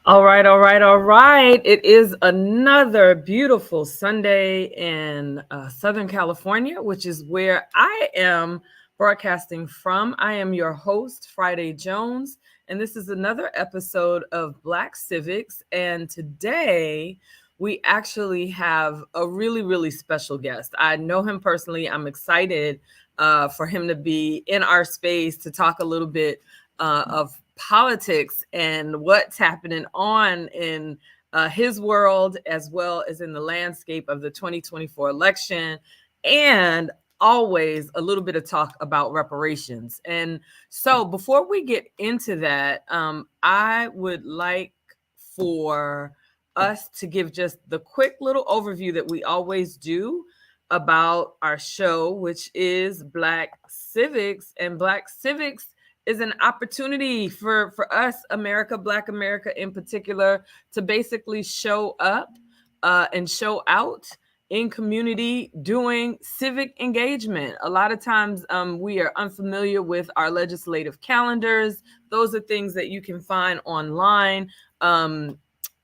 All right, all right, all right. It is another beautiful Sunday in Southern California, which is where I am broadcasting from. I am your host, Friday Jones, and this is another episode of Black Civics. And today we actually have a really, really special guest. I know him personally. I'm excited for him to be in our space to talk a little bit of politics and what's happening on in his world as well as in the landscape of the 2024 election, and always a little bit of talk about reparations. And so before we get into that, I would like for us to give just the quick little overview that we always do about our show, which is Black Civics. And Black Civics is an opportunity for us, Black America in particular, to basically show up and show out in community doing civic engagement. A lot of times we are unfamiliar with our legislative calendars. Those are things that you can find online.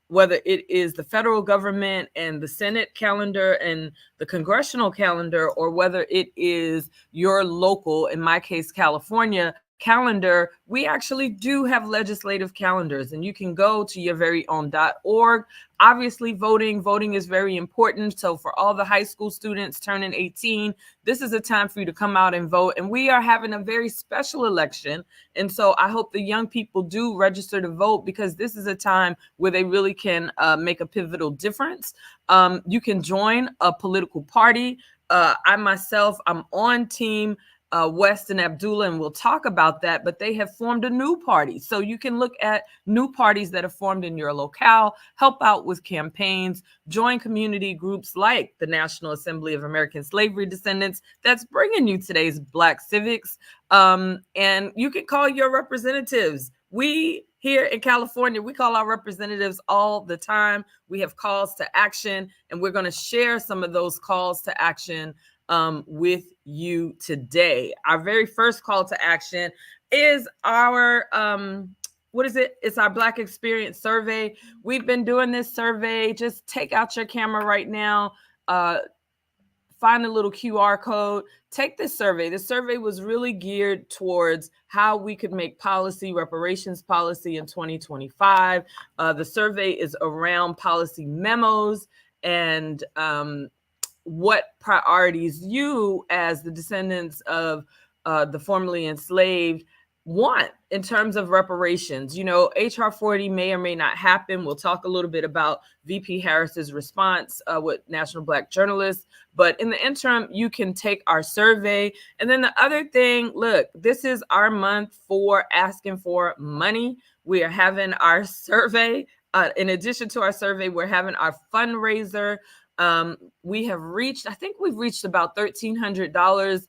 Whether it is the federal government and the Senate calendar and the congressional calendar, or whether it is your local, in my case, California, calendar, we actually do have legislative calendars, and you can go to your very own .org. Obviously, voting is very important. So for all the high school students turning 18, this is a time for you to come out and vote. And we are having a very special election. And so I hope the young people do register to vote, because this is a time where they really can make a pivotal difference. You can join a political party. I myself, I'm on team West and Abdullah, and we'll talk about that, but they have formed a new party. So you can look at new parties that are formed in your locale, help out with campaigns, join community groups like the National Assembly of American Slavery Descendants that's bringing you today's Black Civics. And you can call your representatives. We here in California, we call our representatives all the time. We have calls to action, and we're going to share some of those calls to action with you today. Our very first call to action is our what is it? It's our Black Experience Survey. We've been doing this survey. Just take out your camera right now. Find a little QR code, take this survey. The survey was really geared towards how we could make policy, reparations policy in 2025. The survey is around policy memos and what priorities you, as the descendants of the formerly enslaved, want in terms of reparations. You know, HR 40 may or may not happen. We'll talk a little bit about VP Harris's response with National Black Journalists. But in the interim, you can take our survey. And then the other thing, look, this is our month for asking for money. We are having our survey. In addition to our survey, we're having our fundraiser. We have reached, I think we've reached about $1,300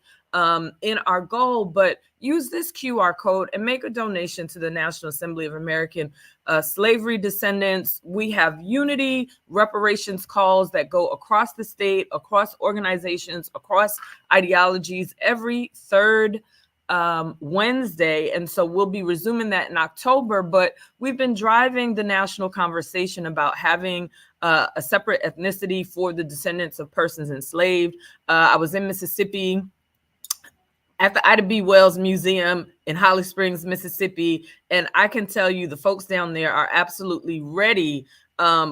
in our goal, but use this QR code and make a donation to the National Assembly of American Slavery Descendants. We have unity reparations calls that go across the state, across organizations, across ideologies every third Wednesday. And so we'll be resuming that in October, but we've been driving the national conversation about having a separate ethnicity for the descendants of persons enslaved. I was in Mississippi at the Ida B. Wells Museum in Holly Springs, Mississippi. And I can tell you the folks down there are absolutely ready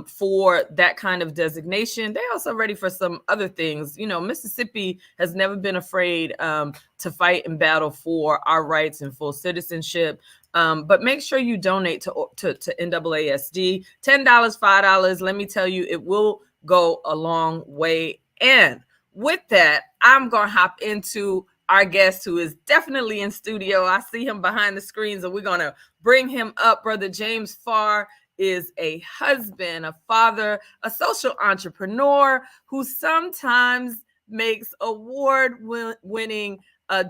for that kind of designation. They're also ready for some other things. You know, Mississippi has never been afraid to fight and battle for our rights and full citizenship. But make sure you donate to NAASD. $10, $5, let me tell you, it will go a long way. And with that, I'm going to hop into our guest, who is definitely in studio. I see him behind the screens, and we're going to bring him up. Brother James Farr is a husband, a father, a social entrepreneur who sometimes makes award-winning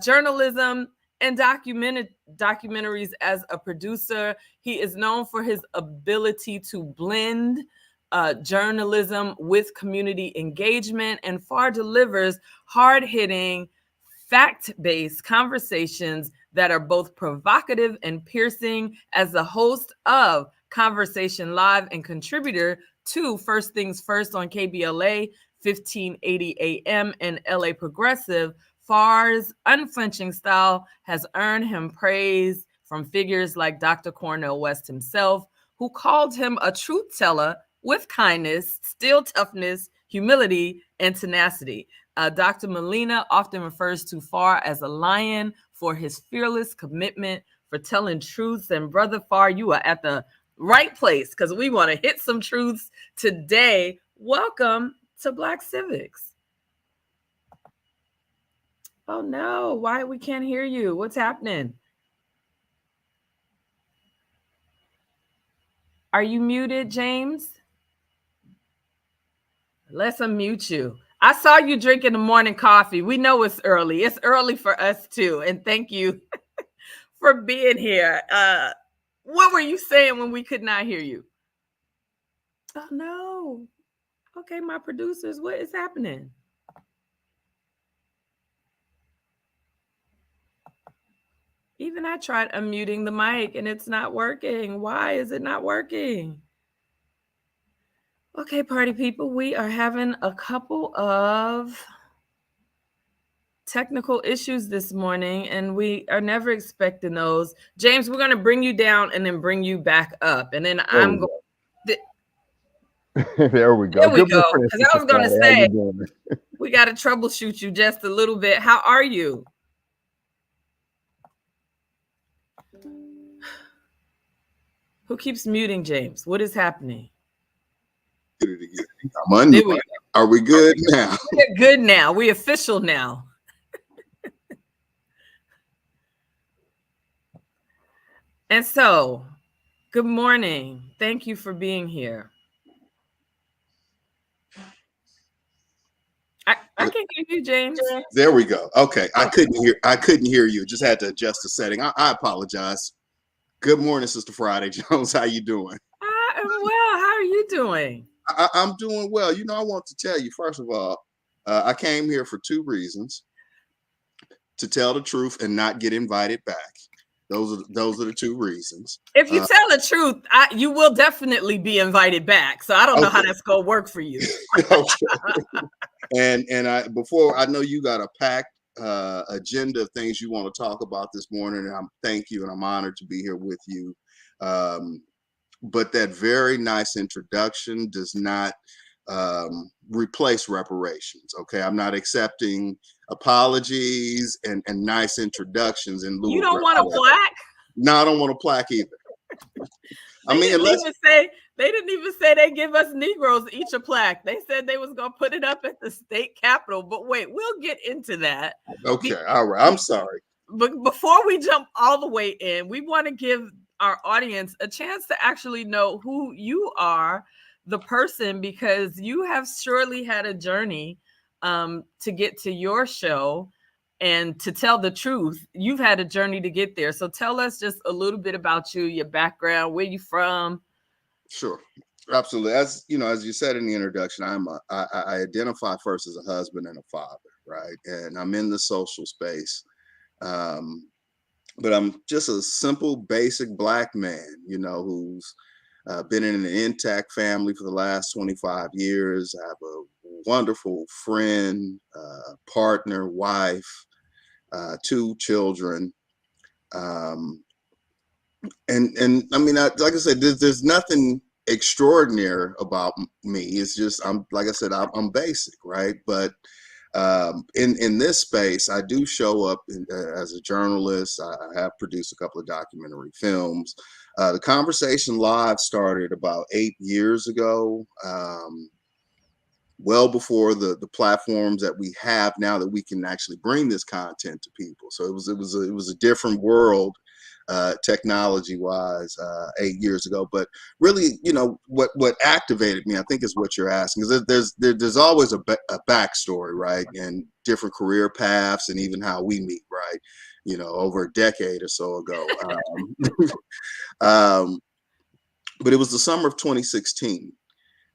journalism and documentaries as a producer. He is known for his ability to blend journalism with community engagement, and Farr delivers hard-hitting, fact-based conversations that are both provocative and piercing. As the host of Conversation Live and contributor to First Things First on KBLA 1580 AM and LA Progressive. Farr's unflinching style has earned him praise from figures like Dr. Cornel West himself, who called him a truth teller with kindness, still toughness, humility, and tenacity. Dr. Molina often refers to Farr as a lion for his fearless commitment for telling truths. And Brother Farr, you are at the right place because we want to hit some truths today. Welcome to Black Civics. Oh no, why we can't hear you? What's happening? Are you muted, James? Let's unmute you. I saw you drinking the morning coffee. We know it's early. It's early for us too. And thank you for being here. What were you saying when we could not hear you? Oh no. Okay, my producers, what is happening? Even I tried unmuting the mic and it's not working. Why is it not working? Okay, party people, we are having a couple of technical issues this morning and we are never expecting those. James, we're going to bring you down and then bring you back up. And then I'm going there we go. There we go. Because I was going to say, we got to troubleshoot you just a little bit. How are you? Who keeps muting James? What is happening? Are we good now? We're good now. We're official now. And so, good morning. Thank you for being here. I can hear you, James. There we go. Okay, I couldn't hear you. Just had to adjust the setting. I apologize. Good morning, Sister Friday Jones. How you doing? I am well. How are you doing? I'm doing well. You know, I want to tell you, first of all, I came here for two reasons: to tell the truth and not get invited back. Those are the two reasons. If you tell the truth, you will definitely be invited back. So I don't know how that's gonna work for you. And I know you got a packed agenda of things you want to talk about this morning, and thank you, and I'm honored to be here with you. But that very nice introduction does not replace reparations. Okay, I'm not accepting apologies and nice introductions. And you don't want a plaque? No, I don't want a plaque either. They didn't even say they give us Negroes each a plaque. They said they was gonna put it up at the state capitol. But wait, we'll get into that. Okay, all right. I'm sorry. But before we jump all the way in, we want to give our audience a chance to actually know who you are, the person, because you have surely had a journey to get to your show. And to tell the truth, you've had a journey to get there. So tell us just a little bit about you, your background, where you from. Sure, absolutely. As you know, as you said in the introduction, I identify first as a husband and a father, right? And I'm in the social space, but I'm just a simple, basic Black man, you know, who's been in an intact family for the last 25 years. I have a wonderful friend, partner, wife, 2 children. And I mean, like I said, there's nothing extraordinary about me. It's just, like I said, I'm basic, right? But in this space, I do show up as a journalist. I have produced a couple of documentary films. The Conversation Live started about 8 years ago, well before the platforms that we have now that we can actually bring this content to people. So it was a different world, technology wise, 8 years ago. But really, you know, what activated me, I think, is what you're asking, because there's always a backstory, right, and different career paths, and even how we meet, right, you know, over a decade or so ago. But it was the summer of 2016.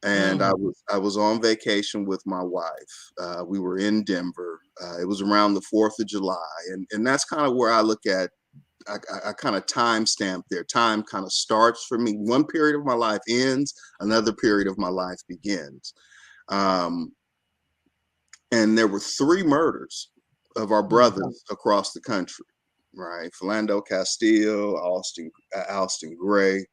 And I was on vacation with my wife. We were in Denver. It was around the 4th of July. And that's kind of where I look at I kind of timestamp there. Time kind of starts for me. One period of my life ends, another period of my life begins. Um, and there were three murders of our Mm. brothers across the country, right? Philando Castile, Alston Gray,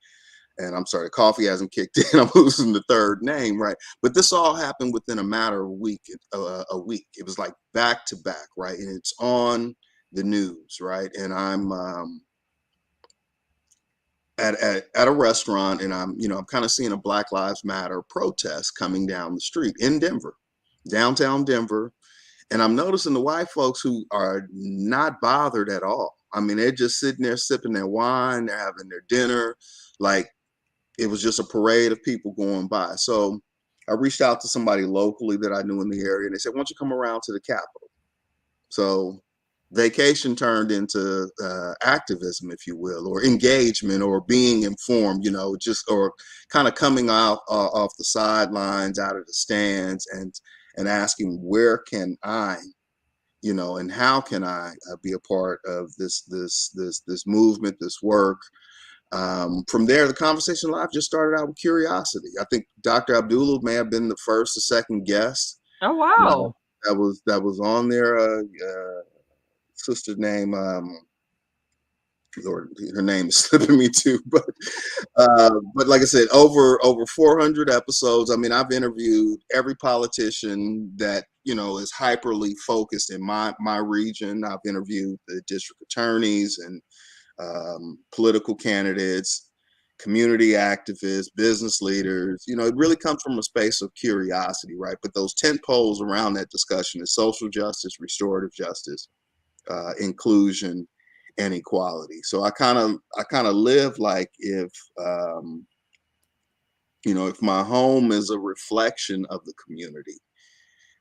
and I'm sorry, the coffee hasn't kicked in. I'm losing the third name, right? But this all happened within a matter of a week. A week. It was like back to back, right? And it's on the news, right? And I'm at a restaurant, and I'm kind of seeing a Black Lives Matter protest coming down the street in Denver, downtown Denver, and I'm noticing the white folks who are not bothered at all. I mean, they're just sitting there sipping their wine, they're having their dinner, like it was just a parade of people going by. So I reached out to somebody locally that I knew in the area, and they said, "Why don't you come around to the Capitol?" So vacation turned into activism, if you will, or engagement, or being informed, just or kind of coming out off the sidelines, out of the stands, and asking, where can I, and how can I be a part of this movement, this work. From there, the conversation live just started out with curiosity. I think Dr. Abdullah may have been the first or second guest Oh, uh, wow. that was on there. Sister's name, Lord, her name is slipping me too, but like I said, over 400 episodes. I mean, I've interviewed every politician that is hyperly focused in my region. I've interviewed the district attorneys and political candidates, community activists, business leaders. It really comes from a space of curiosity, right? But those tent poles around that discussion is social justice, restorative justice, inclusion, and equality. So I kind of live like um, if my home is a reflection of the community,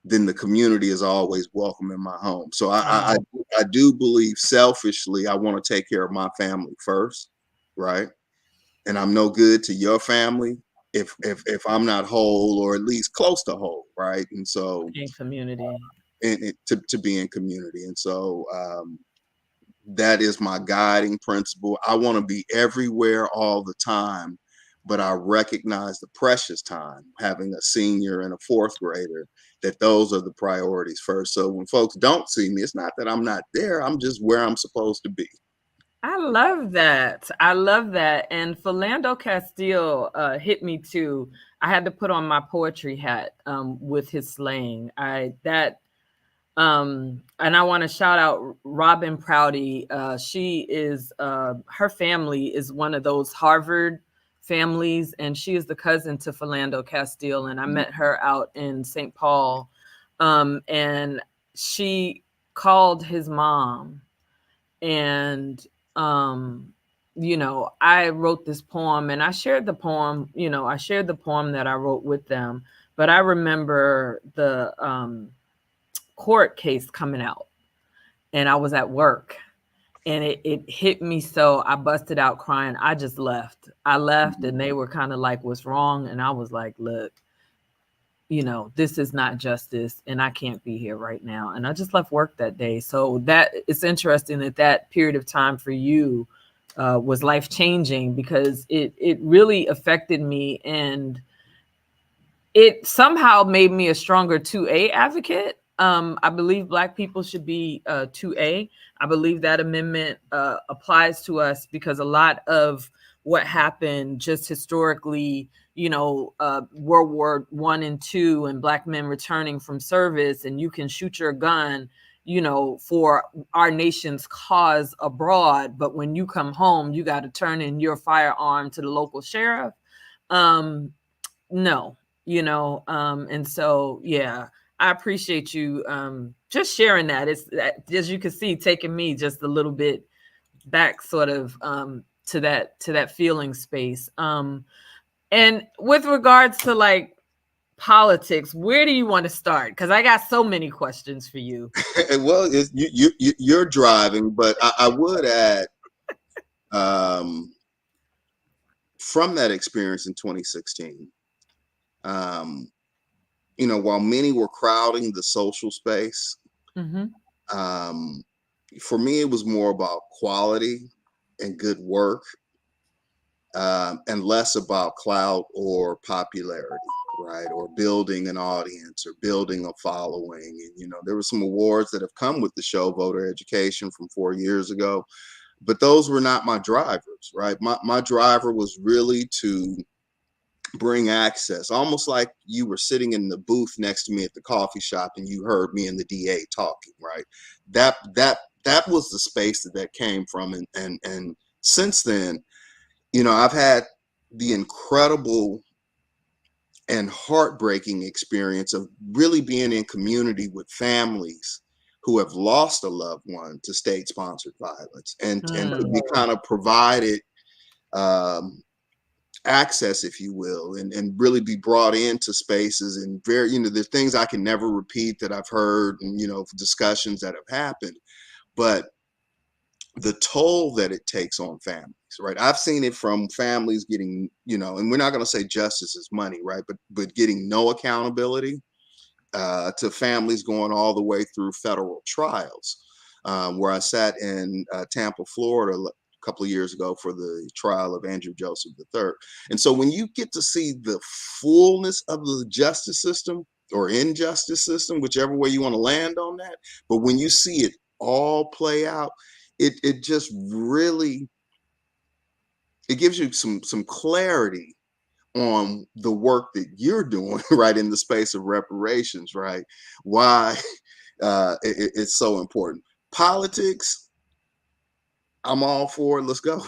then the community is always welcome in my home. So Wow. I do believe selfishly I want to take care of my family first, right? And I'm no good to your family if I'm not whole, or at least close to whole, right? And so In community. to be in community, and so that is my guiding principle. I want to be everywhere all the time, but I recognize the precious time having a senior and a fourth grader, that those are the priorities first. So when folks don't see me, it's not that I'm not there, I'm just where I'm supposed to be. I love that. I love that. And Philando Castile hit me too. I had to put on my poetry hat with his slaying. And I want to shout out Robin Prouty. She is her family is one of those Harvard families, and she is the cousin to Philando Castile. And I met her out in St. Paul, and she called his mom, and um, I wrote this poem, and I shared the poem. I shared the poem that I wrote with them. But I remember the court case coming out, and I was at work, and it hit me, so I busted out crying. I just left. I left, and they were kind of like, "What's wrong?" And I was like, "Look, this is not justice, and I can't be here right now." And I just left work that day. So that it's interesting that that period of time for you was life changing, because it really affected me, and it somehow made me a stronger 2A advocate. I believe Black people should be 2A. I believe that amendment applies to us because a lot of what happened just historically, World War I and II, and Black men returning from service, and you can shoot your gun, for our nation's cause abroad. But when you come home, you got to turn in your firearm to the local sheriff. Um, no, and so, yeah, I appreciate you just sharing that. It's as you can see, taking me just a little bit back, sort of, to that feeling space. And with regards to like politics, where do you want to start? Because I got so many questions for you. Well, you're driving, but I would add, um, from that experience in 2016, um, while many were crowding the social space, Hmm. um, for me, it was more about quality and good work, and less about clout or popularity, right? Or building an audience or building a following. And, there were some awards that have come with the show, Voter Education, from 4 years ago, but those were not my drivers, right? My driver was really to bring access, almost like you were sitting in the booth next to me at the coffee shop and you heard me and the DA talking, right? That was the space that came from. And since then, I've had the incredible and heartbreaking experience of really being in community with families who have lost a loved one to state-sponsored violence, and to be kind of provided um, access, if you will, and really be brought into spaces, and very, there's things I can never repeat that I've heard, and, discussions that have happened, but the toll that it takes on families, right? I've seen it from families getting, and we're not going to say justice is money, right? But getting no accountability, to families going all the way through federal trials, where I sat in Tampa, Florida, a couple of years ago for the trial of Andrew Joseph III. And so when you get to see the fullness of the justice system or injustice system, whichever way you want to land on that, but when you see it all play out, it just really, it gives you some clarity on the work that you're doing, right, in the space of reparations, right? Why it's so important. Politics, I'm all for it. Let's go.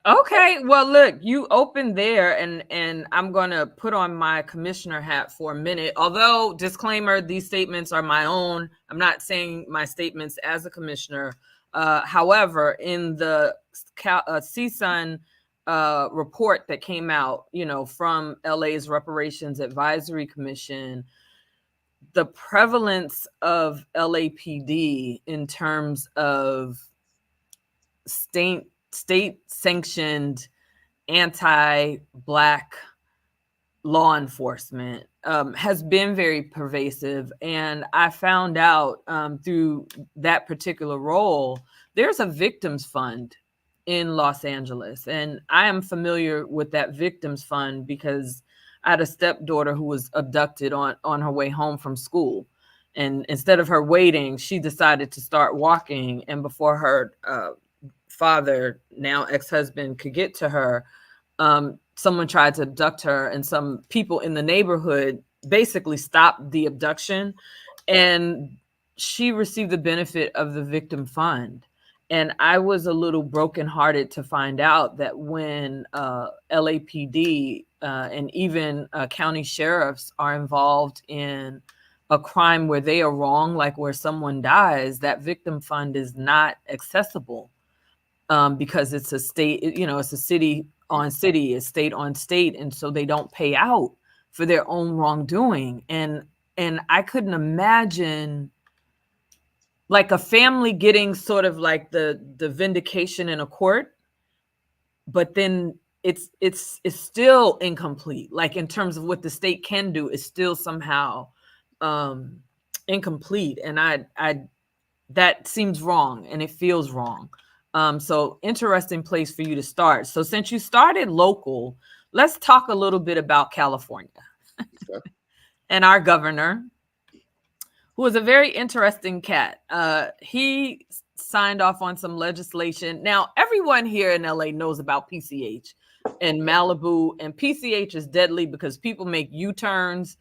Okay, well, look, you opened there, and I'm gonna put on my commissioner hat for a minute. Although, disclaimer, these statements are my own. I'm not saying my statements as a commissioner. However, in the CSUN report that came out, from LA's Reparations Advisory Commission, the prevalence of LAPD in terms of state sanctioned anti-Black law enforcement has been very pervasive. And I found out through that particular role, there's a victims fund in Los Angeles. And I am familiar with that victims fund because I had a stepdaughter who was abducted on her way home from school. And instead of her waiting, she decided to start walking. And before her father, now ex-husband, could get to her, someone tried to abduct her, and some people in the neighborhood basically stopped the abduction, and she received the benefit of the victim fund. And I was a little brokenhearted to find out that when LAPD and even county sheriffs are involved in a crime where they are wrong, like where someone dies, that victim fund is not accessible, because it's a state, it's a city on city, it's state on state, and so they don't pay out for their own wrongdoing. And I couldn't imagine like a family getting sort of like the vindication in a court, but then it's still incomplete. Like in terms of what the state can do, it's still somehow incomplete. And I that seems wrong, and it feels wrong. So interesting place for you to start. So since you started local, let's talk a little bit about California and our governor, who is a very interesting cat. He signed off on some legislation. Now, everyone here in LA knows about PCH and Malibu, and PCH is deadly because people make U-turns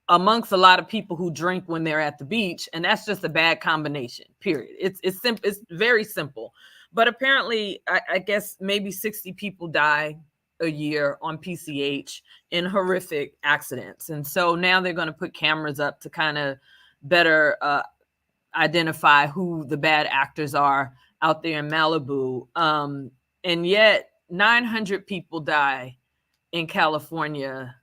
amongst a lot of people who drink when they're at the beach, and that's just a bad combination, period. It's simple. It's very simple. But apparently, I guess maybe 60 people die a year on PCH in horrific accidents. And so now they're going to put cameras up to kind of better identify who the bad actors are out there in Malibu. And yet 900 people die in California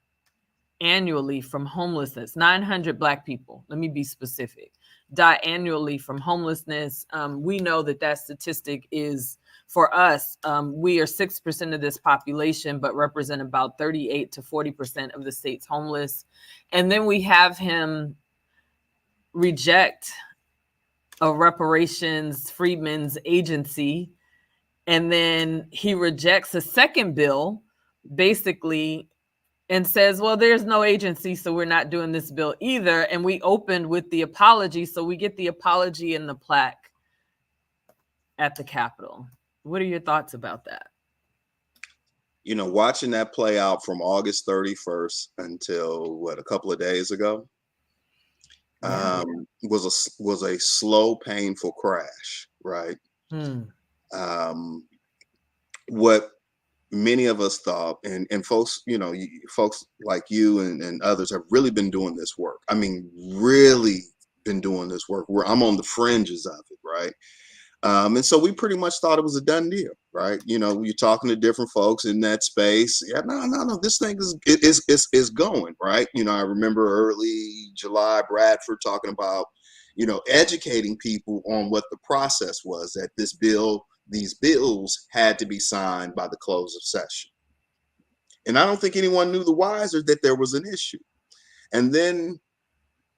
annually from homelessness. 900 Black people, let me be specific, die annually from homelessness. We know that statistic is, for us, we are 6% of this population, but represent about 38 to 40% of the state's homeless. And then we have him reject a reparations freedmen's agency And then he rejects a second bill, basically, and says, well, there's no agency, so we're not doing this bill either. And we opened with the apology. So we get the apology and the plaque at the Capitol. What are your thoughts about that? Watching that play out from August 31st until a couple of days ago, Yeah. was a slow, painful crash, right? Hmm. What many of us thought, and folks, folks like you and others have really been doing this work. I mean, really been doing this work where I'm on the fringes of it, right? And so we pretty much thought it was a done deal, right? You're talking to different folks in that space. Yeah, no, this thing is going, right? I remember early July, Bradford talking about, educating people on what the process was, that these bills had to be signed by the close of session. And I don't think anyone knew the wiser that there was an issue. And then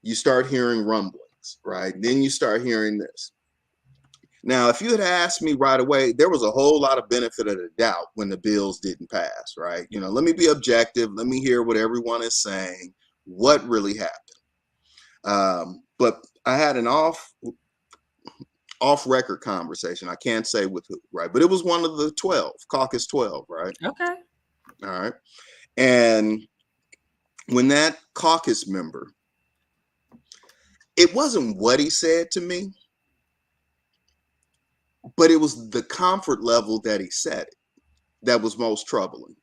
you start hearing rumblings, right? Then you start hearing this. Now, if you had asked me right away, there was a whole lot of benefit of the doubt when the bills didn't pass, right? Let me be objective. Let me hear what everyone is saying, what really happened. But I had an off record conversation. I can't say with who, right? But it was one of the 12, caucus 12, right? Okay. All right. And when that caucus member, it wasn't what he said to me, but it was the comfort level that he said it that was most troubling,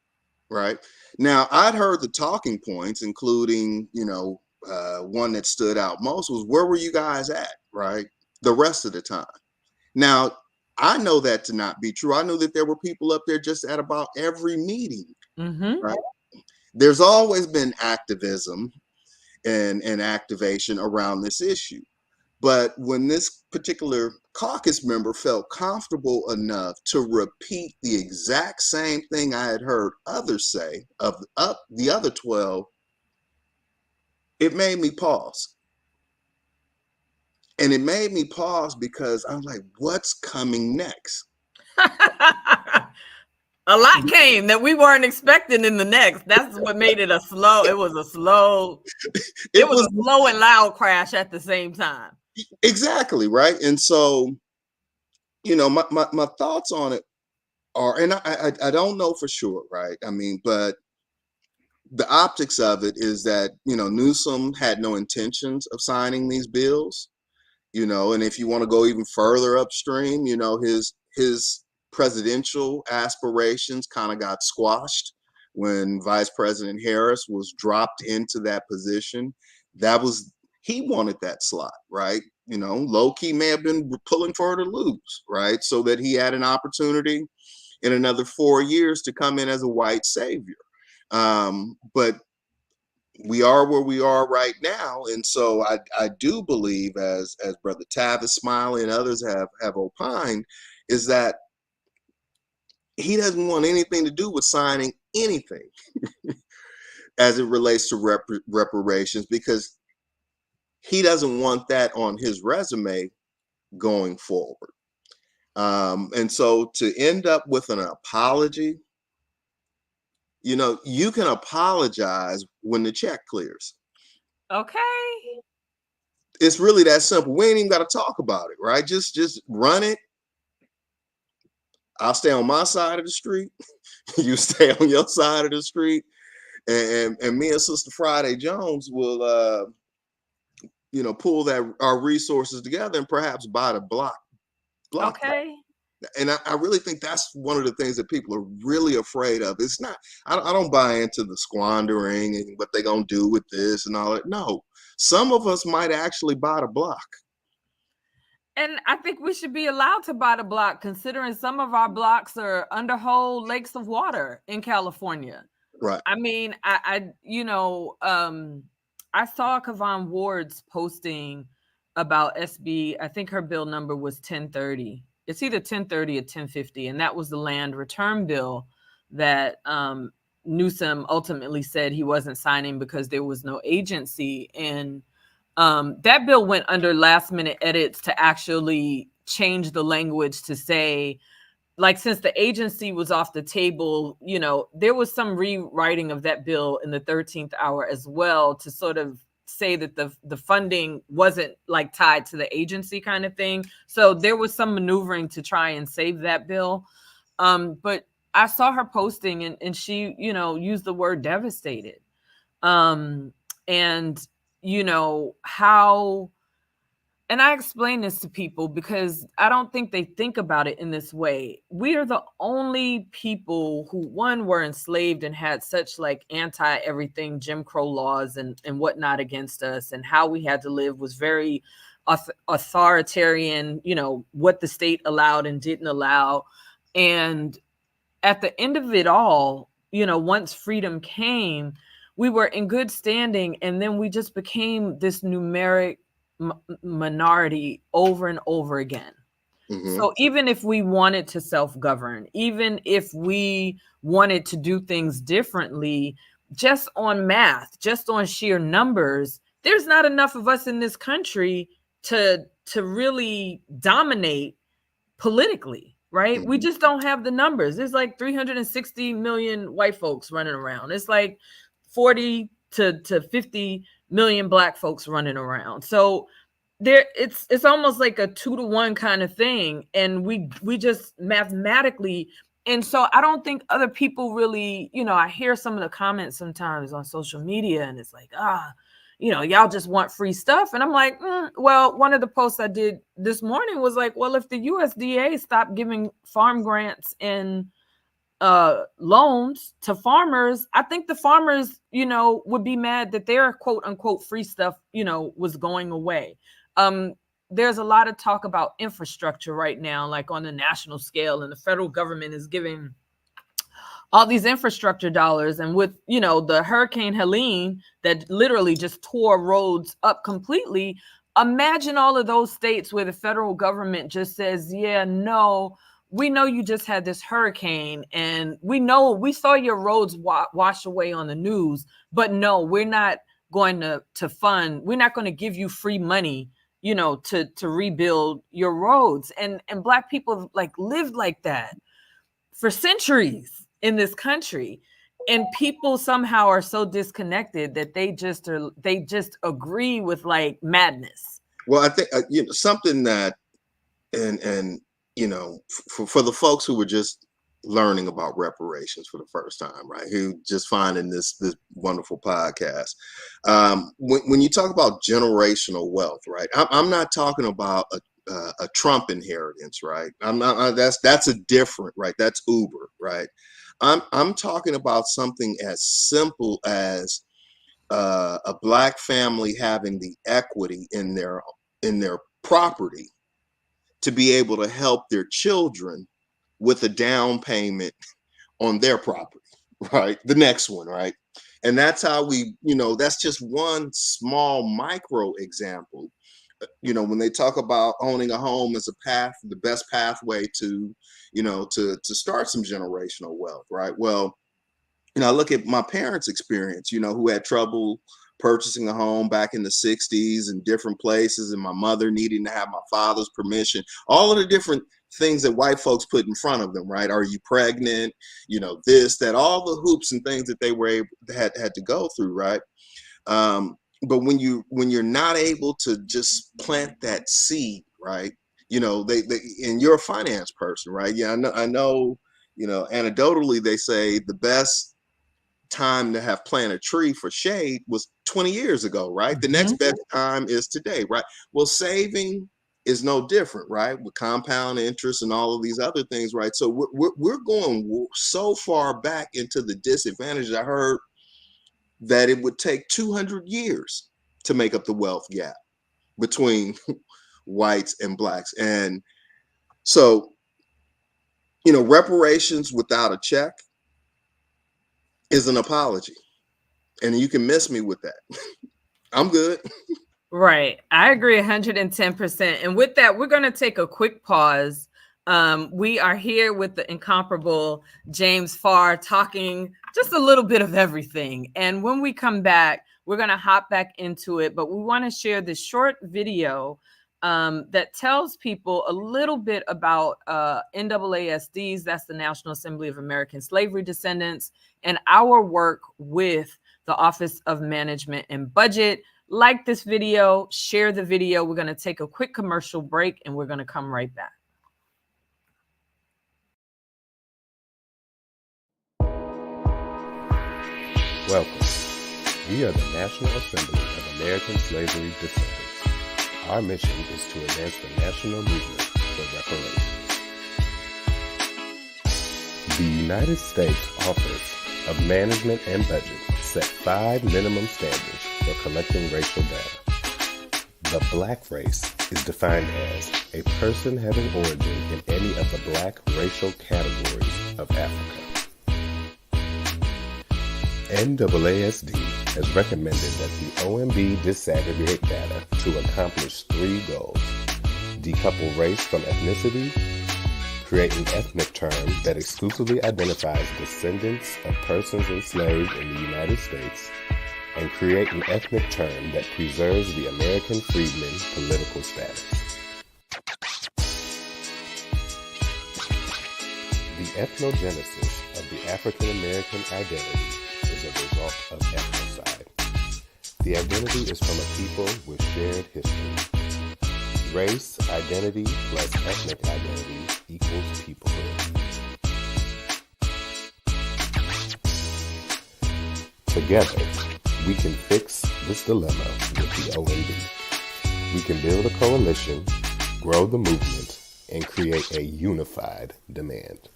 right? Now, I'd heard the talking points, including, one that stood out most was, where were you guys at, right? The rest of the time. Now, I know that to not be true. I know that there were people up there just at about every meeting, Mm-hmm. right? There's always been activism and activation around this issue. But when this particular caucus member felt comfortable enough to repeat the exact same thing I had heard others say of the other 12, it made me pause. And it made me pause because I'm like, what's coming next? A lot came that we weren't expecting in the next. That's what made it a slow. It was a slow. It It was was a slow and loud crash at the same time. exactly right. And so, my thoughts on it are, and I don't know for sure, right? I mean, but the optics of it is that, Newsom had no intentions of signing these bills, and if you want to go even further upstream, his presidential aspirations kind of got squashed when Vice President Harris was dropped into that position. He wanted that slot, right? Low key may have been pulling for her to lose, right? So that he had an opportunity in another 4 years to come in as a white savior. But we are where we are right now, and so I do believe, as Brother Tavis Smiley and others have opined, is that he doesn't want anything to do with signing anything as it relates to reparations, because he doesn't want that on his resume going forward. And so to end up with an apology, you can apologize when the check clears. Okay. It's really that simple. We ain't even got to talk about it, right? Just run it. I'll stay on my side of the street. You stay on your side of the street, and me and Sister Friday Jones will pull our resources together and perhaps buy the block. Okay. And I really think that's one of the things that people are really afraid of. It's not, I don't buy into the squandering and what they're going to do with this and all that. No, some of us might actually buy the block. And I think we should be allowed to buy the block, considering some of our blocks are under whole lakes of water in California. Right. I mean, I saw Kavon Ward's posting about SB. I think her bill number was 1030. It's either 1030 or 1050, and that was the land return bill that Newsom ultimately said he wasn't signing because there was no agency. And that bill went under last minute edits to actually change the language to say like since the agency was off the table, there was some rewriting of that bill in the 13th hour as well, to sort of say that the funding wasn't like tied to the agency kind of thing. So there was some maneuvering to try and save that bill. But I saw her posting, and she, used the word devastated. And how, and I explain this to people because I don't think they think about it in this way. We are the only people who, one, were enslaved and had such like anti everything Jim Crow laws and whatnot against us, and how we had to live was very authoritarian, what the state allowed and didn't allow. And at the end of it all, once freedom came, we were in good standing. And then we just became this numeric minority over and over again. Mm-hmm. So even if we wanted to self-govern, even if we wanted to do things differently, just on math, just on sheer numbers, there's not enough of us in this country to really dominate politically, right? Mm-hmm. We just don't have the numbers. There's like 360 million white folks running around. It's like 40 to 50 million black folks running around. So it's almost like a 2-to-1 kind of thing. And we just mathematically, and so I don't think other people really, I hear some of the comments sometimes on social media, and it's like, y'all just want free stuff. And I'm like, well, one of the posts I did this morning was like, well, if the USDA stopped giving farm grants and loans to farmers, I think the farmers, would be mad that their quote unquote free stuff, was going away. There's a lot of talk about infrastructure right now, like on the national scale, and the federal government is giving all these infrastructure dollars. And with, the Hurricane Helene that literally just tore roads up completely, imagine all of those states where the federal government just says, yeah, no, we know you just had this hurricane, and we saw your roads wash away on the news, but no, we're not going to fund, we're not going to give you free money, to rebuild your roads. And black people have like lived like that for centuries in this country, and people somehow are so disconnected that they just agree with like madness. Well, I think something that, and for the folks who were just learning about reparations for the first time, right? Who just finding this wonderful podcast. When you talk about generational wealth, right? I'm not talking about a Trump inheritance, right? I'm not. That's a different, right? That's Uber, right? I'm talking about something as simple as a black family having the equity in their property to be able to help their children with a down payment on their property, right? The next one, right? And that's how that's just one small micro example. When they talk about owning a home as the best pathway to, to start some generational wealth, right? Well, I look at my parents' experience, who had trouble purchasing a home back in the 60s in different places, and my mother needing to have my father's permission, all of the different things that white folks put in front of them, right? Are you pregnant? This, that, all the hoops and things that they had to go through, right? But when you're not able to just plant that seed, right? They and you're a finance person, right? Yeah, I know, anecdotally, they say the best time to have planted a tree for shade was 20 years ago, right? The next best time is today, right? Well, saving is no different, right? With compound interest and all of these other things, right? So we're going so far back into the disadvantage. I heard that it would take 200 years to make up the wealth gap between whites and blacks. And so, reparations without a check is an apology. And you can miss me with that. I'm good. Right. I agree 110%. And with that, we're going to take a quick pause. We are here with the incomparable James Farr talking just a little bit of everything. And when we come back, we're going to hop back into it. But we want to share this short video that tells people a little bit about NAASDs, that's the National Assembly of American Slavery Descendants, and our work with the Office of Management and Budget. Like this video, share the video. We're going to take a quick commercial break and we're going to come right back. Welcome. We are the National Assembly of American Slavery Descendants. Our mission is to advance the national movement for reparations. The United States Office of Management and Budget set 5 minimum standards for collecting racial data. The Black race is defined as a person having origin in any of the Black racial categories of Africa. NAASD has recommended that the OMB disaggregate data to accomplish 3 goals: decouple race from ethnicity, create an ethnic term that exclusively identifies descendants of persons enslaved in the United States, and create an ethnic term that preserves the American freedmen political status. The ethnogenesis of the African American identity is a result of ethnocide. The identity is from a people with shared history. Race identity plus ethnic identity equals peoplehood. Together, we can fix this dilemma with the OMB. We can build a coalition, grow the movement, and create a unified demand.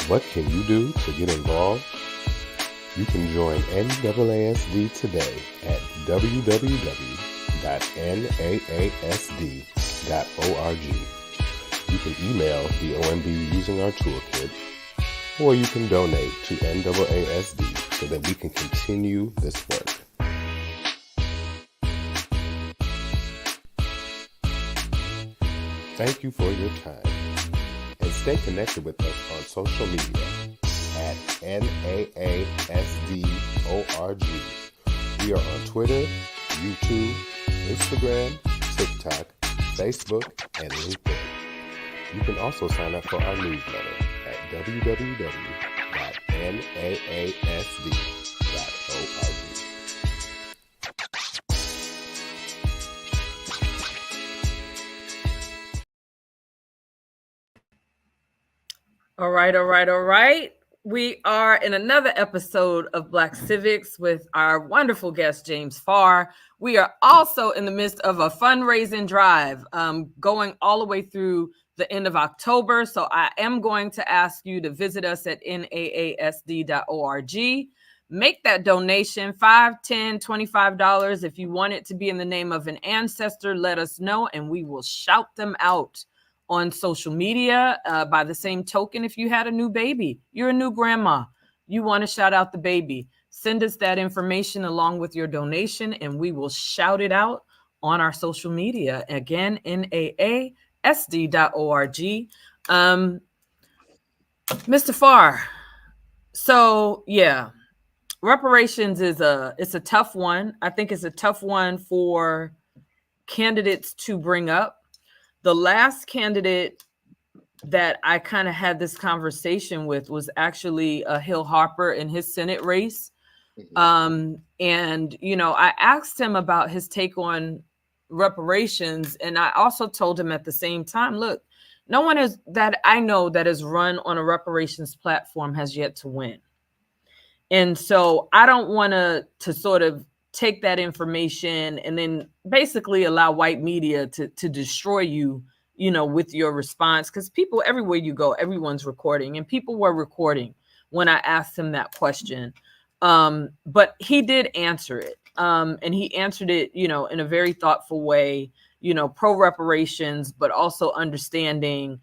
What can you do to get involved? You can join NAASD today at www.naasd.org. You can email the OMB using our toolkit, or you can donate to NAASD so that we can continue this work. Thank you for your time, and stay connected with us on social media at NAASDORG. We are on Twitter, YouTube, Instagram, TikTok, Facebook, and LinkedIn. You can also sign up for our newsletter at www.naasd.org. All right. We are in another episode of Black Civics with our wonderful guest, James Farr. We are also in the midst of a fundraising drive going all the way through the end of October. So I am going to ask you to visit us at naasd.org. Make that donation, $5, $10, $25. If you want it to be in the name of an ancestor, let us know and we will shout them out on social media. By the same token, if you had a new baby, you're a new grandma, you want to shout out the baby, send us that information along with your donation and we will shout it out on our social media. Again, naasd.org. Mr. Farr, so yeah, reparations it's a tough one. I think it's a tough one for candidates to bring up. The last candidate that I kind of had this conversation with was actually Hill Harper in his Senate race. And, I asked him about his take on reparations. And I also told him at the same time, look, no one is that I know that is run on a reparations platform has yet to win. And so I don't want to sort of take that information and then basically allow white media to destroy you, with your response. Because people, everywhere you go, everyone's recording, and people were recording when I asked him that question. But he did answer it. And he answered it, in a very thoughtful way, pro reparations, but also understanding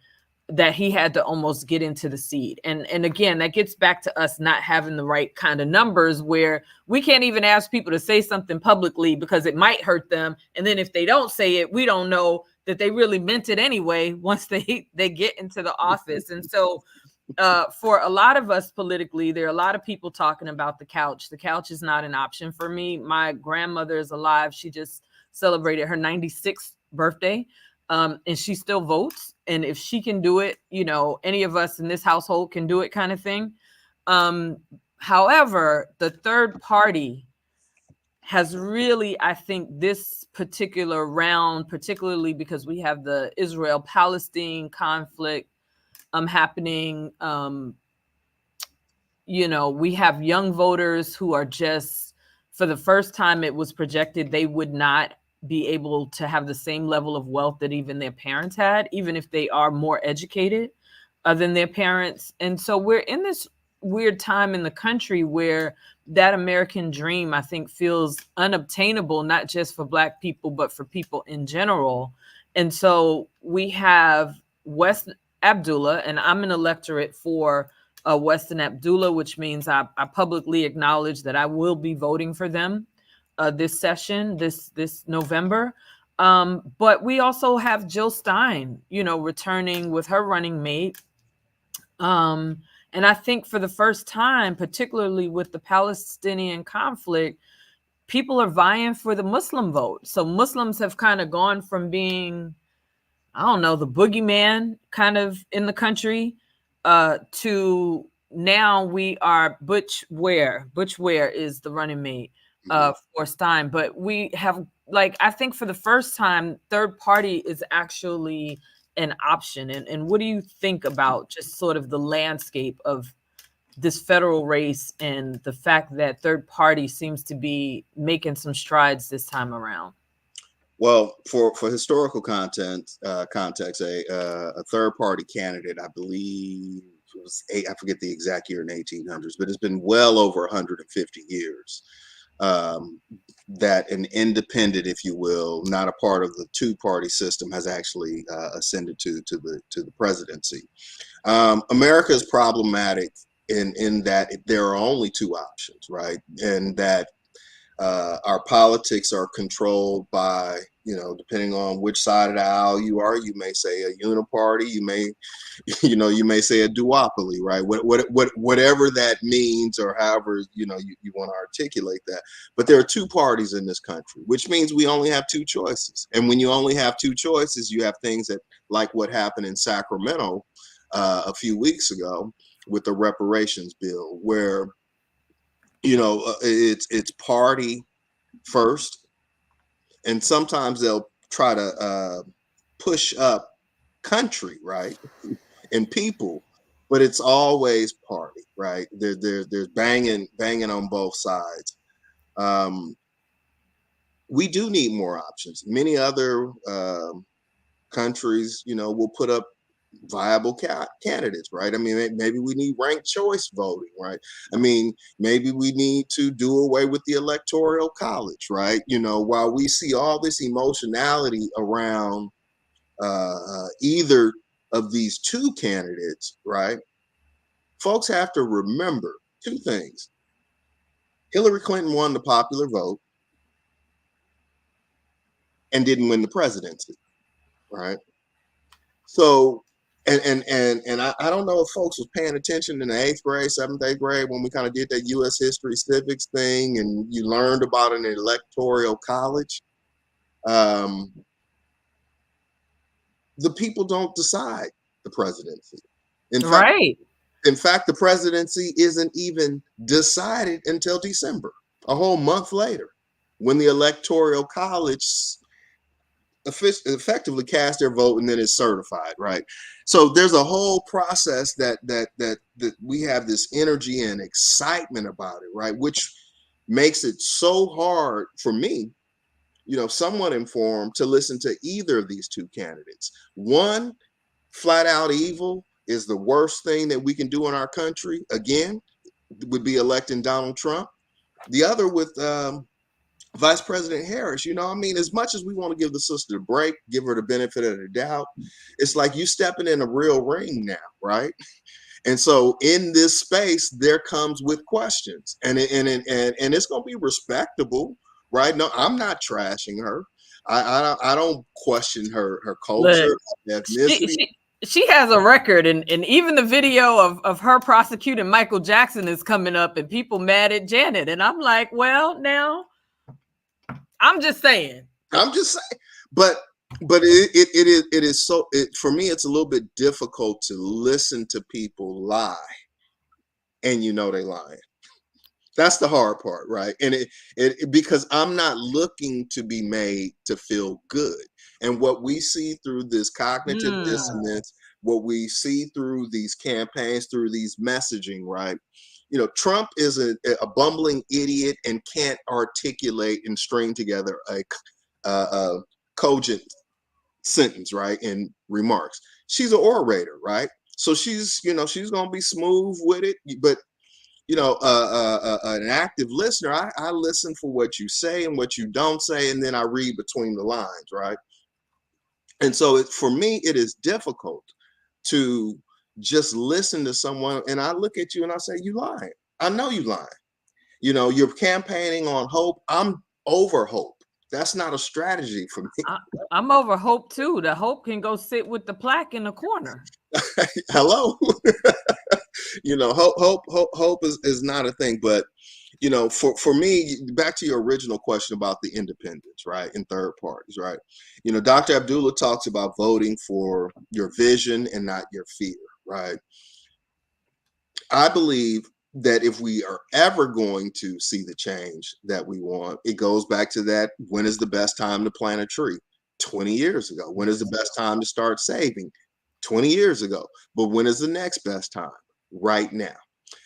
that he had to almost get into the seat. And again, that gets back to us not having the right kind of numbers where we can't even ask people to say something publicly because it might hurt them. And then if they don't say it, we don't know that they really meant it anyway once they get into the office. And so, for a lot of us politically, there are a lot of people talking about the couch. The couch is not an option for me. My grandmother is alive. She just celebrated her 96th birthday. And she still votes. And if she can do it, any of us in this household can do it, kind of thing. Um, However, the third party has really, I think, this particular round, particularly because we have the Israel-Palestine conflict happening. We have young voters who are just, for the first time, it was projected they would not be able to have the same level of wealth that even their parents had, even if they are more educated than their parents. And so we're in this weird time in the country where that American dream, I think, feels unobtainable, not just for Black people, but for people in general. And so we have West Abdullah, and I'm an electorate for Weston Abdullah, which means I publicly acknowledge that I will be voting for them this session, this November. But we also have Jill Stein, returning with her running mate. And I think for the first time, particularly with the Palestinian conflict, people are vying for the Muslim vote. So Muslims have kind of gone from being, I don't know, the boogeyman kind of in the country to now we are Butch Ware. Butch Ware is the running mate for Stein. But we have, I think for the first time, third party is actually an option. And what do you think about just sort of the landscape of this federal race and the fact that third party seems to be making some strides this time around? Well, for historical context, a third party candidate, I believe it was I forget the exact year in 1800s, but it's been well over 150 years that an independent, if you will, not a part of the two party system, has actually ascended to the presidency. America is problematic in that there are only two options, right? And that our politics are controlled by, depending on which side of the aisle you are, you may say a uniparty, you may, you may say a duopoly, right? Whatever that means, or however, you want to articulate that. But there are two parties in this country, which means we only have two choices. And when you only have two choices, you have things that, like what happened in Sacramento a few weeks ago with the reparations bill, where it's party first, and sometimes they'll try to push up country, right, and people, but it's always party, right? There's banging on both sides. We do need more options. Many other countries, will put up viable candidates, right? I mean, maybe we need ranked choice voting, right? I mean, maybe we need to do away with the electoral college, right? While we see all this emotionality around either of these two candidates, right? Folks have to remember two things. Hillary Clinton won the popular vote and didn't win the presidency, right? So, and I don't know if folks was paying attention in the 8th grade, 7th, 8th grade when we kind of did that U.S. history civics thing, and you learned about an electoral college. The people don't decide the presidency. Right. In fact, the presidency isn't even decided until December, a whole month later, when the electoral college effectively cast their vote and then it's certified, right? So there's a whole process that we have this energy and excitement about it, right? Which makes it so hard for me, somewhat informed, to listen to either of these two candidates. One, flat out evil, is the worst thing that we can do in our country, again, would be electing Donald Trump. The other with Vice President Harris, as much as we want to give the sister a break, give her the benefit of the doubt, it's like you stepping in a real ring now, right? And so in this space, there comes with questions, and it's going to be respectable, right? No, I'm not trashing her. I don't question her culture, ethnicity. she has a record, and even the video of her prosecuting Michael Jackson is coming up, and people mad at Janet. And I'm like, well, now I'm just saying. I'm just saying, but it is so for me. It's a little bit difficult to listen to people lie, and they lying. That's the hard part, right? And it because I'm not looking to be made to feel good. And what we see through this cognitive dissonance, what we see through these campaigns, through these messaging, right? Trump is a bumbling idiot and can't articulate and string together a cogent sentence, right? In remarks. She's an orator, right? So she's going to be smooth with it, but an active listener, I listen for what you say and what you don't say, and then I read between the lines, right? And so for me, it is difficult to just listen to someone, and I look at you and I say, you lying. I know you lying. You're campaigning on hope. I'm over hope. That's not a strategy for me. I'm over hope too. The hope can go sit with the plaque in the corner. Hello. Hope is not a thing. But for me, back to your original question about the independents, right, and third parties, right? Dr. Abdullah talks about voting for your vision and not your fear, right? I believe that if we are ever going to see the change that we want, it goes back to that: when is the best time to plant a tree? 20 years ago. When is the best time to start saving? 20 years ago. But when is the next best time? Right now.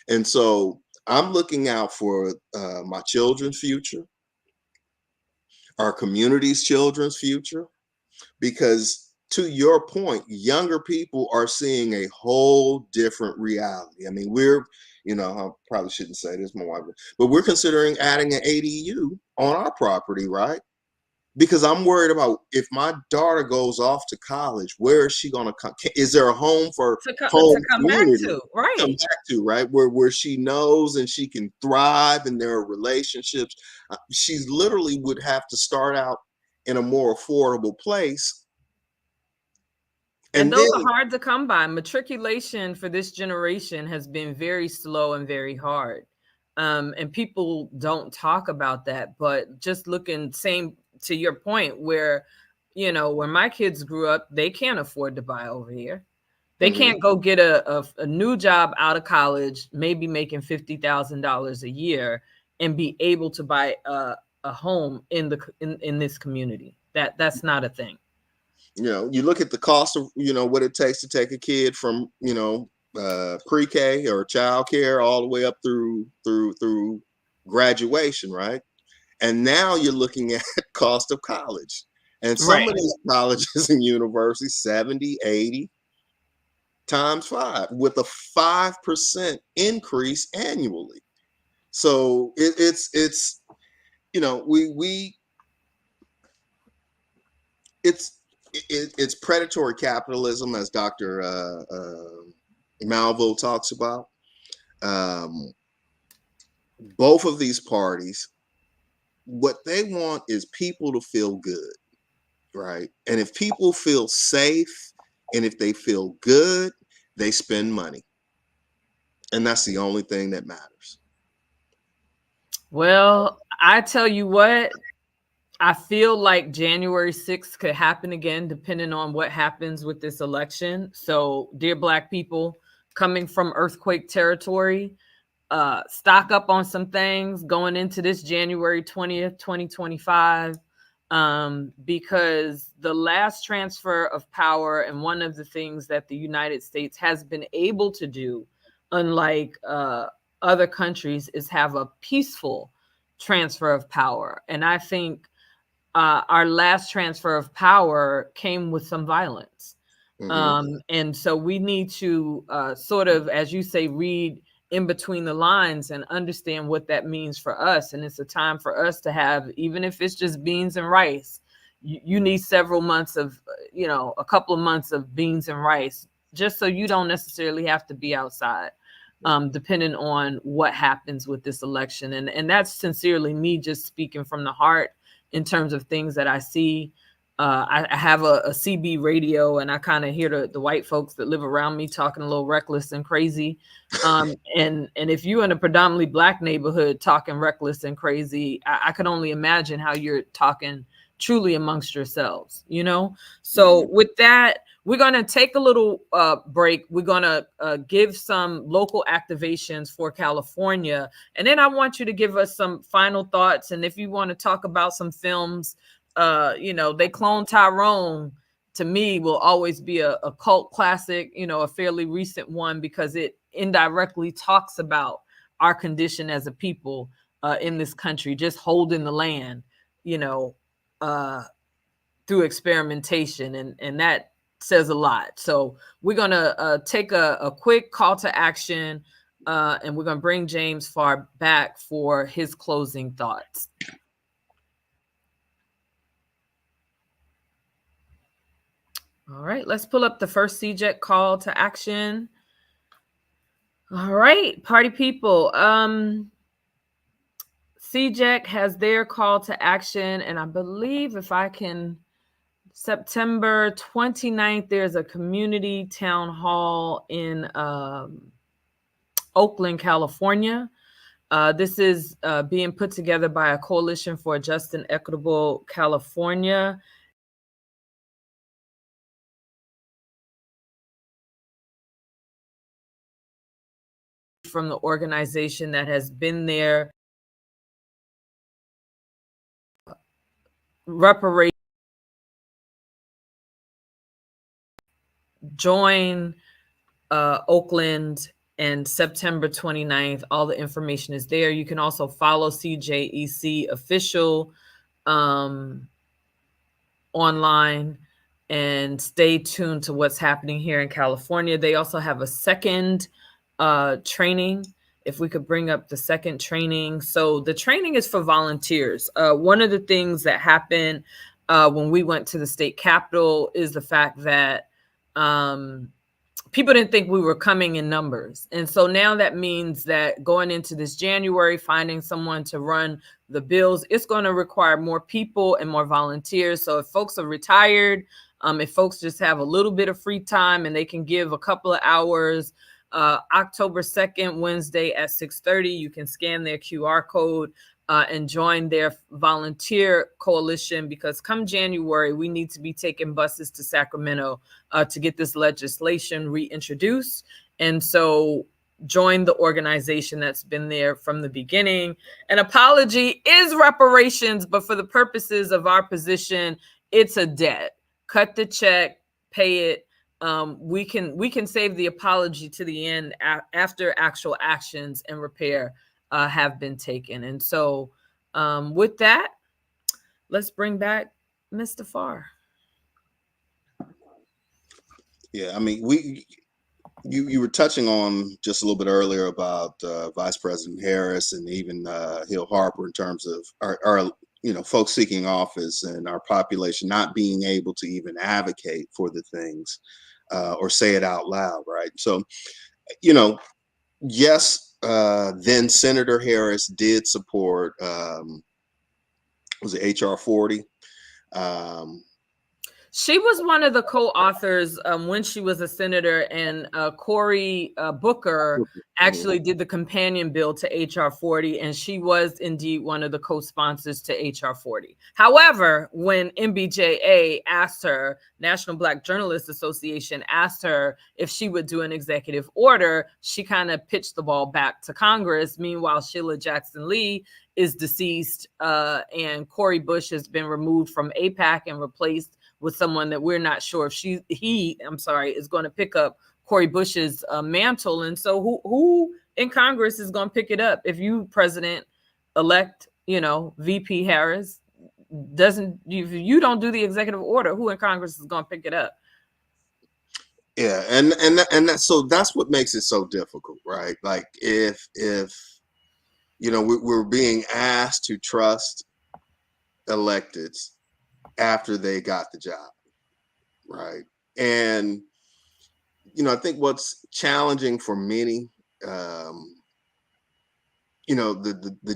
And so I'm looking out for my children's future, our community's children's future, because to your point, younger people are seeing a whole different reality. I mean, I probably shouldn't say this, my wife, but we're considering adding an ADU on our property, right? Because I'm worried about if my daughter goes off to college, where is she going to come? Is there a home for to come community back to, right? Come back to, right? Where she knows and she can thrive and there are relationships. She's literally would have to start out in a more affordable place. And those are hard to come by. Matriculation for this generation has been very slow and very hard. And people don't talk about that. But just looking, same to your point, where, when my kids grew up, they can't afford to buy over here. They can't go get a new job out of college, maybe making $50,000 a year, and be able to buy a home in this community. That's not a thing. You look at the cost of, what it takes to take a kid from, pre-K or child care all the way up through graduation, right? And now you're looking at cost of college. And some of these colleges and universities, 70, 80 times 5 with a 5% increase annually. So it's it's predatory capitalism, as Dr. Malvo talks about. Both of these parties, what they want is people to feel good, right? And if people feel safe and if they feel good, they spend money. And that's the only thing that matters. Well, I tell you what, I feel like January 6th could happen again, depending on what happens with this election. So, dear Black people coming from earthquake territory, stock up on some things going into this January 20th, 2025, because the last transfer of power, and one of the things that the United States has been able to do, unlike other countries, is have a peaceful transfer of power. And I think our last transfer of power came with some violence. And so we need to sort of, as you say, read in between the lines and understand what that means for us. And it's a time for us to have, even if it's just beans and rice, you need several months of, a couple of months of beans and rice, just so you don't necessarily have to be outside, depending on what happens with this election. And that's sincerely me just speaking from the heart in terms of things that I see. I have a CB radio, and I kind of hear the white folks that live around me talking a little reckless and crazy. And if you in a predominantly black neighborhood talking reckless and crazy, I could only imagine how you're talking truly amongst yourselves, you know? So Mhm. with that, we're going to take a little break. We're going to give some local activations for California. And then I want you to give us some final thoughts. And if you want to talk about some films, you know, They Clone Tyrone, to me, will always be a cult classic, you know, a fairly recent one, because it indirectly talks about our condition as a people in this country, just holding the land, you know, uh, through experimentation. And that says a lot. So we're going to take a quick call to action, and we're going to bring James Farr back for his closing thoughts. All right, let's pull up the first CJEC call to action. All right, party people. CJEC has their call to action, and I believe, if I can, September 29th, there's a community town hall in Oakland, California. This is being put together by a coalition for a just and equitable California. From the organization that has been there, reparation. Join Oakland and September 29th. All the information is there. You can also follow CJEC official online and stay tuned to what's happening here in California. They also have a second training. If we could bring up the second training. So the training is for volunteers. One of the things that happened when we went to the state capitol is the fact that people didn't think we were coming in numbers. And so now that means that going into this January, finding someone to run the bills, it's going to require more people and more volunteers. So if folks are retired, if folks just have a little bit of free time and they can give a couple of hours, October 2nd, Wednesday at 6:30, you can scan their QR code and join their volunteer coalition, because come January, we need to be taking buses to Sacramento to get this legislation reintroduced. And so join the organization that's been there from the beginning. An apology is reparations, but for the purposes of our position, it's a debt. Cut the check, pay it. We can save the apology to the end after actual actions and repair have been taken. And so with that, let's bring back Mr. Farr. Yeah, I mean, you were touching on just a little bit earlier about Vice President Harris and even Hill Harper in terms of our folks seeking office and our population not being able to even advocate for the things or say it out loud, right? So, yes, then Senator Harris did support was it HR 40? She was one of the co-authors when she was a senator, and Cory Booker actually did the companion bill to HR 40, and she was indeed one of the co-sponsors to HR 40. However, when NBJA asked her, National Black Journalists Association asked her if she would do an executive order, she kind of pitched the ball back to Congress. Meanwhile, Sheila Jackson Lee is deceased, and Cori Bush has been removed from AIPAC and replaced with someone that we're not sure if he is going to pick up Cori Bush's mantle. And so who in Congress is going to pick it up if you President-elect, VP Harris if you don't do the executive order, who in Congress is going to pick it up? Yeah, and so that's what makes it so difficult, right? Like if we're being asked to trust electeds after they got the job, right? And I think what's challenging for many, the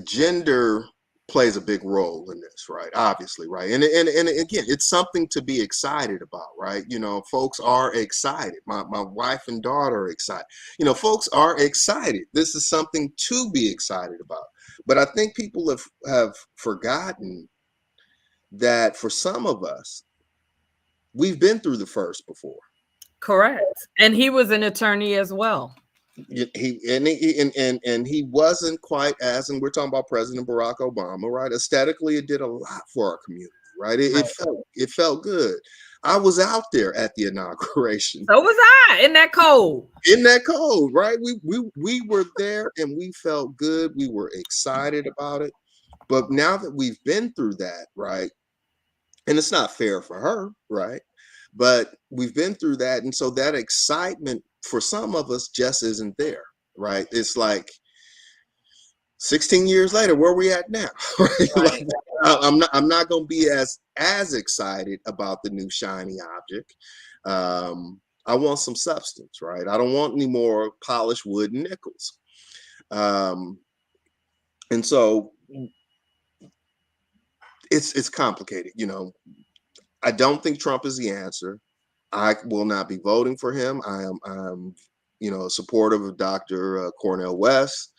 gender plays a big role in this, right? Obviously, right? And again, it's something to be excited about, right? You know, folks are excited. My wife and daughter are excited. You know, folks are excited. This is something to be excited about. But I think people have forgotten that for some of us, we've been through the first before. Correct. And he was an attorney as well. He wasn't quite as, and we're talking about President Barack Obama, right? Aesthetically, it did a lot for our community, right? Right. It felt good. I was out there at the inauguration So was I in that cold. in that cold, right? We were there and we felt good. We were excited about it. But now that we've been through that, right? And it's not fair for her, right? But we've been through that, and so that excitement for some of us just isn't there, right? It's like 16 years later, where we at now? Right? Like, Right. I'm not going to be as excited about the new shiny object. I want some substance, right? I don't want any more polished wood and nickels. Um, and so it's complicated, you know. I don't think Trump is the answer. I will not be voting for him. I'm you know, supportive of Dr. Cornel West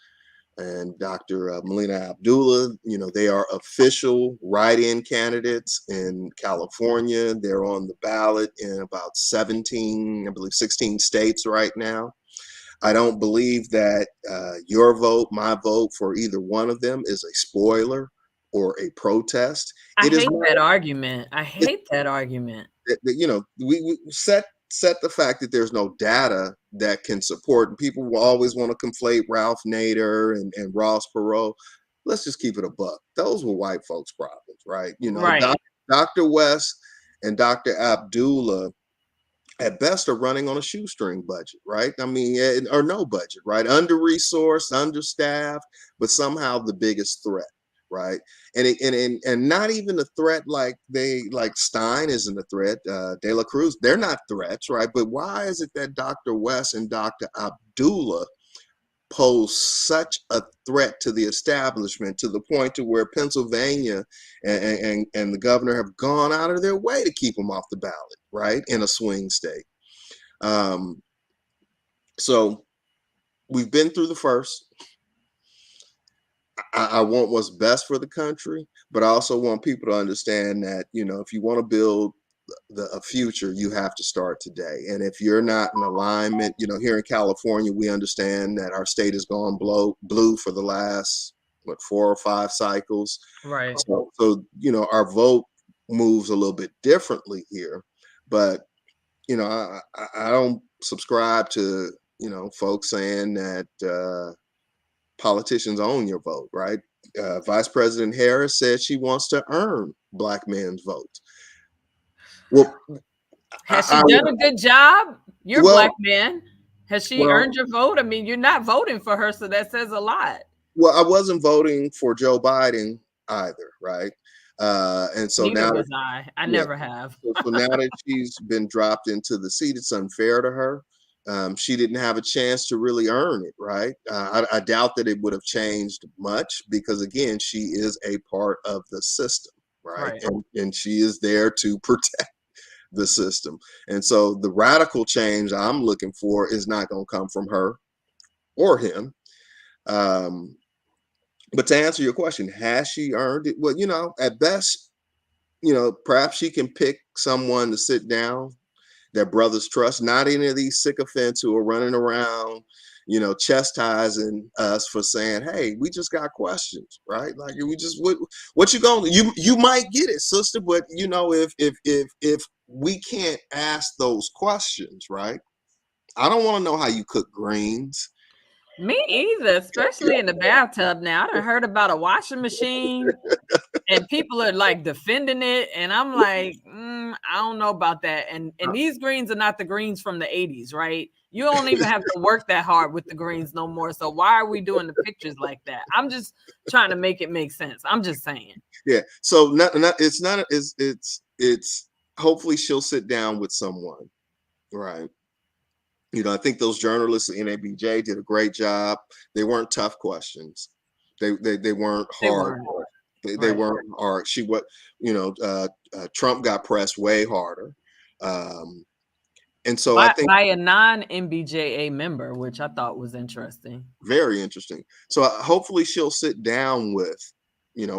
and Dr. Melina Abdullah. You know, they are official write-in candidates in California. They're on the ballot in about 17, I believe 16 states right now. I don't believe that your vote, my vote for either one of them is a spoiler or a protest. I It is hate not. that argument. I hate that argument. You know, we set the fact that there's no data that can support, and people will always want to conflate Ralph Nader and Ross Perot. Let's just keep it a buck. Those were white folks' problems, right? You know, Right. Dr. West and Dr. Abdullah at best are running on a shoestring budget, right? I mean, or no budget, right? Under resourced, understaffed, but somehow the biggest threat, right? And not even a threat like Stein isn't a threat. De La Cruz, they're not threats, right? But why is it that Dr. West and Dr. Abdullah pose such a threat to the establishment, to the point to where Pennsylvania and the governor have gone out of their way to keep them off the ballot, right, in a swing state? Um, so we've been through the first. I want what's best for the country, but I also want people to understand that, you know, if you want to build a future, you have to start today. And if you're not in alignment, you know, here in California, we understand that our state has gone blue for the last, 4 or 5 cycles. Right. So, you know, our vote moves a little bit differently here. But, you know, I don't subscribe to, you know, folks saying that politicians own your vote, right? Vice President Harris said she wants to earn Black men's votes. Well, Has she done a good job? You're a well, Black man. Has she well, earned your vote? I mean, you're not voting for her, so that says a lot. well, I wasn't voting for Joe Biden either, right? And so Neither now that, was I. I yeah, never have. so now that she's been dropped into the seat, it's unfair to her. She didn't have a chance to really earn it, right? I doubt that it would have changed much because, again, she is a part of the system, right? Right. And she is there to protect the system. And so the radical change I'm looking for is not going to come from her or him. But to answer your question, has she earned it? Well, you know, at best, you know, perhaps she can pick someone to sit down that brothers trust, not any of these sycophants who are running around, you know, chastising us for saying, hey, we just got questions, right? Like, we just, what you going to, you might get it, sister, but you know, if we can't ask those questions, right? I don't want to know how you cook greens. Me either, especially in the bathtub now. I done heard about a washing machine and people are like defending it. And I'm like, I don't know about that. And these greens are not the greens from the 80s, right? You don't even have to work that hard with the greens no more. So why are we doing the pictures like that? I'm just trying to make it make sense. I'm just saying. Yeah. So it's hopefully she'll sit down with someone, right? You know, I think those journalists at NABJ did a great job. They weren't tough questions. They weren't They hard. weren't. They weren't, or she what, Trump got pressed way harder. And so I think by a non-MBJA member, which I thought was interesting. very interesting. So hopefully she'll sit down with,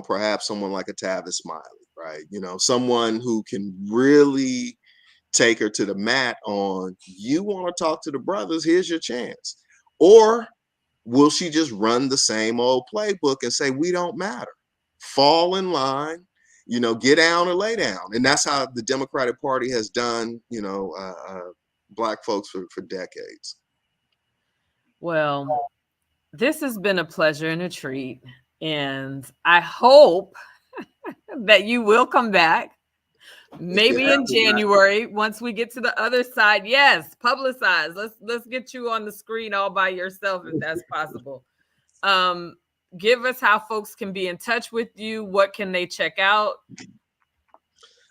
perhaps someone like a Tavis Smiley, right? Someone who can really take her to the mat on, you want to talk to the brothers, here's your chance. Or will she just run the same old playbook and say, we don't matter, fall in line, get down or lay down? And that's how the Democratic Party has done, Black folks for decades. Well, this has been a pleasure and a treat. And I hope that you will come back. Maybe in January, once we get to the other side. Yes, publicize. Let's get you on the screen all by yourself if that's possible. Give us how folks can be in touch with you. What can they check out?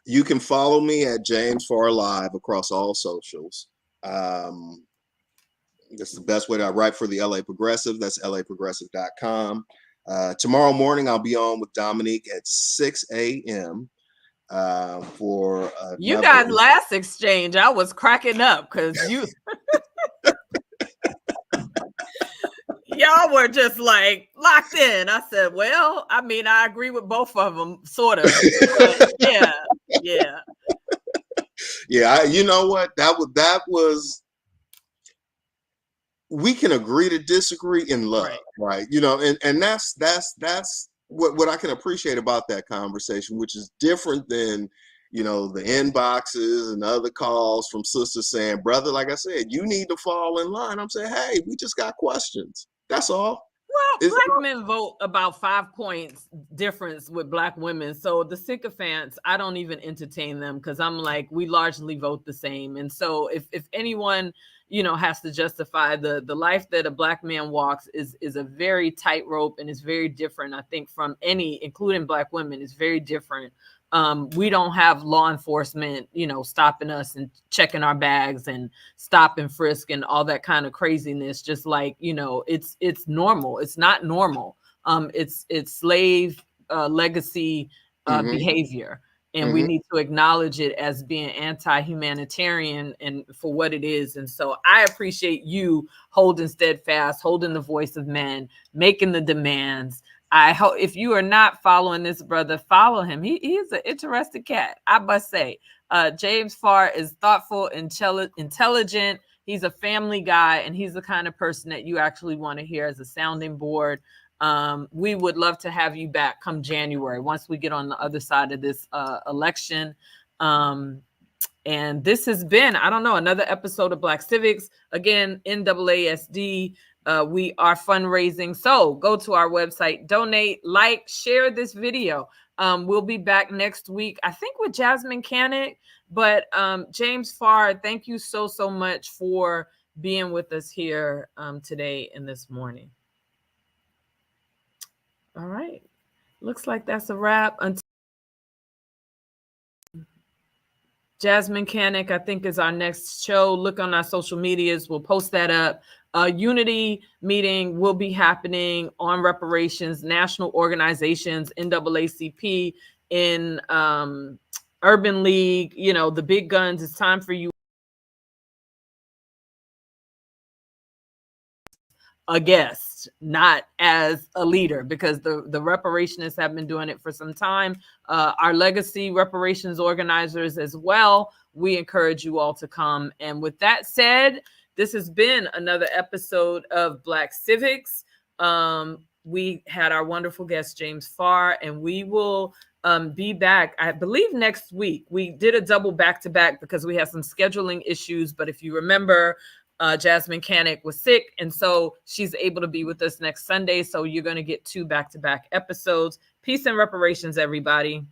You can follow me at James Farr Live across all socials. That's the best way to write for the LA Progressive. That's laprogressive.com. Tomorrow morning, I'll be on with Dominique at 6 a.m. For you guys last exchange, I was cracking up because y'all were just like locked in. I said, well, I mean, I agree with both of them, sort of. Yeah. You know what? That was. We can agree to disagree in love, right? And that's what I can appreciate about that conversation, which is different than, the inboxes and other calls from sisters saying, brother, like I said, you need to fall in line. I'm saying, hey, we just got questions. That's all. Well, Black men vote about 5 points difference with Black women. So the sycophants, I don't even entertain them because I'm like, we largely vote the same. And so if anyone, has to justify the life that a Black man walks is a very tightrope and is very different, I think, from any, including Black women, is very different. We don't have law enforcement, stopping us and checking our bags and stop and frisk and all that kind of craziness. Just like, it's normal. It's not normal. It's slave legacy behavior. And we need to acknowledge it as being anti-humanitarian and for what it is. And so I appreciate you holding steadfast, holding the voice of men, making the demands. I hope if you are not following this brother, follow him. He is an interesting cat, I must say. James Farr is thoughtful, intelligent. He's a family guy, and he's the kind of person that you actually want to hear as a sounding board. We would love to have you back come January once we get on the other side of this election. And this has been, another episode of Black Civics. Again, NAASD. We are fundraising. So go to our website, donate, like, share this video. We'll be back next week, I think with Jasmine Canick. But James Farr, thank you so much for being with us here today and this morning. All right. Looks like that's a wrap. Until Jasmine Canick, I think, is our next show. Look on our social medias. We'll post that up. Unity meeting will be happening on reparations, national organizations, NAACP, in Urban League, the big guns. It's time for you. A guest, not as a leader, because the reparationists have been doing it for some time. Our legacy reparations organizers as well. We encourage you all to come. And with that said, this has been another episode of Black Civics. We had our wonderful guest, James Farr, and we will be back, I believe, next week. We did a double back-to-back because we had some scheduling issues. But if you remember, Jasmine Canick was sick, and so she's able to be with us next Sunday. So you're going to get 2 back-to-back episodes. Peace and reparations, everybody.